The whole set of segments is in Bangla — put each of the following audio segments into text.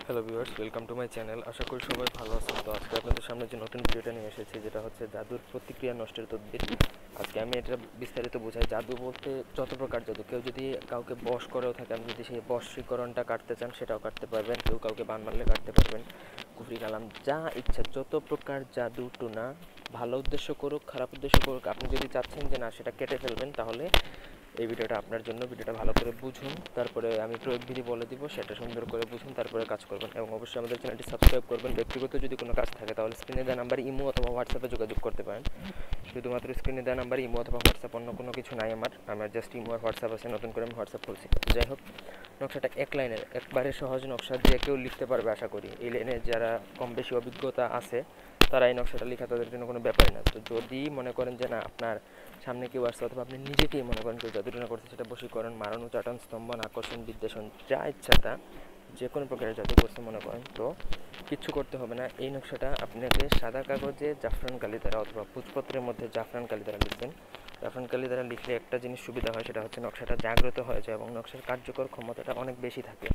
Hello viewers, welcome to my channel. আশা করি সবাই ভালো আছেন। তো আজকে আপনাদের সামনে যে নতুন ভিডিওটা নিয়ে এসেছি, যেটা হচ্ছে জাদুর প্রতিক্রিয়া নষ্টের তদবির। আজকে আমি এটা বিস্তারিত বোঝাই। জাদু বলতে যত প্রকার জাদু, কেউ যদি কাউকে বশ করেও থাকে, আপনি যদি সেই বশীকরণটা কাটতে চান সেটাও কাটতে পারবেন। কেউ কাউকে বান মারলে কাটতে পারবেন। কুফরি কালাম যা ইচ্ছা, যত প্রকার জাদু টুনা, ভালো উদ্দেশ্য করুক খারাপ উদ্দেশ্য করুক, আপনি যদি চাচ্ছেন যে না সেটা কেটে ফেলবেন, তাহলে এই ভিডিওটা আপনার জন্য। ভিডিওটা ভালো করে বুঝুন, তারপরে আমি প্রয়োগ বিধি বলে দিব, সেটা সুন্দর করে বুঝুন, তারপরে কাজ করবেন। এবং অবশ্যই আমাদের চ্যানেলটি সাবস্ক্রাইব করবেন। ব্যক্তিগত যদি কোনো কাজ থাকে তাহলে স্ক্রিনে দেওয়া নাম্বার ইমো অথবা হোয়াটসঅ্যাপে যোগাযোগ করতে পারেন। শুধুমাত্র স্ক্রিনে দেওয়া নাম্বার ইমো অথবা হোয়াটসঅ্যাপ, অন্য কোনো কিছু নাই। আমার জাস্ট ইমো আর হোয়াটসঅ্যাপ আছে, নতুন করে আমি হোয়াটসঅ্যাপ খুলছি। যাই হোক, নকশাটা এক লাইনের, একবারে সহজ নকশা, যে কেউ লিখতে পারবে আশা করি। এই লাইনে যারা কম বেশি অভিজ্ঞতা আছে তারা এই নকশাটা লেখা তাদের জন্য কোনো ব্যাপারই না। তো যদি মনে করেন যে না, আপনার সামনে কেউ আসছে অথবা আপনি নিজেকেই মনে করেন কেউ জাদুটনা করছে, সেটা বশীকরণ, মারণ, চাটন, স্তম্ভন, আকর্ষণ, বিদ্বেষণ, যা ইচ্ছা তা, যে কোনো প্রকারের জাদু করছে মনে করেন, তো কিচ্ছু করতে হবে না। এই নকশাটা আপনাকে সাদা কাগজে জাফরান কালি দ্বারা অথবা পুষ্পত্রের মধ্যে জাফরান কালি দ্বারা লিখবেন। জাফরান কালি দ্বারা লিখলে একটা জিনিস সুবিধা হয়, সেটা হচ্ছে নকশাটা জাগ্রত হয়ে যায় এবং নকশার কার্যকর ক্ষমতাটা অনেক বেশি থাকে।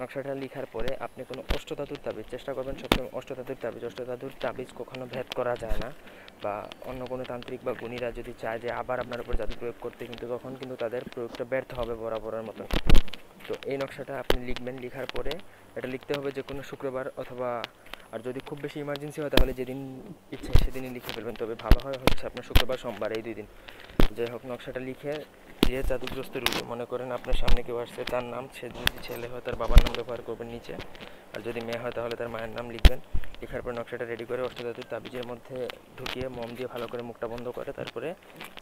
নকশাটা লেখার পরে আপনি কোনো অষ্টধাতুর তাবিজ চেষ্টা করবেন সবসময়। অষ্টধাতুর তাবিজ কখনো ভেদ করা যায় না, বা অন্য কোনো তান্ত্রিক বা গুণীরা যদি চায় যে আবার আপনার উপর জাদু প্রয়োগ করতে, কিন্তু তখন কিন্তু তাদের প্রয়োগটা ব্যর্থ হবে বরাবরের মতন। তো এই নকশাটা আপনি লিখবেন। লেখার পরে এটা লিখতে হবে যে কোনো শুক্রবার, অথবা আর যদি খুব বেশি ইমার্জেন্সি হয় তাহলে যেদিন ইচ্ছে সেদিনই লিখে ফেলবেন। তবে ভালো হয় হচ্ছে আপনার শুক্রবার সোমবার এই 2 দিন। যাই হোক, নকশাটা লিখে যে জাদুগ্রস্ত রুগী, মনে করেন আপনার সামনে কেউ আসছে, তার নাম, সে যদি ছেলে হয় তার বাবার নাম ব্যবহার করবেন নিচে, আর যদি মেয়ে হয় তাহলে তার মায়ের নাম লিখবেন। লেখার পর নকশাটা রেডি করে অষ্টধাতুর তাবিজের মধ্যে ঢুকিয়ে মোম দিয়ে ভালো করে মুখটা বন্ধ করে, তারপরে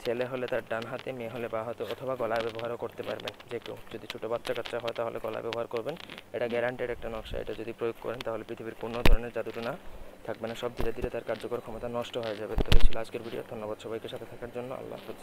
ছেলে হলে তার ডান হাতে, মেয়ে হলে বাঁ হাতে, অথবা গলায় ব্যবহারও করতে পারবেন। যে কেউ যদি ছোটো বাচ্চা কাচ্চা হয় তাহলে গলায় ব্যবহার করবেন। এটা গ্যারান্টেড একটা নকশা। এটা যদি প্রয়োগ করেন তাহলে পৃথিবীর কোনো ধরনের জাদুটনা থাকবে না, সব ধীরে ধীরে তার কার্যকর ক্ষমতা নষ্ট হয়ে যাবে। তো এই ছিল আজকের ভিডিও। ধন্যবাদ সবাইকে সাথে থাকার জন্য। আল্লাহ হাফেজ।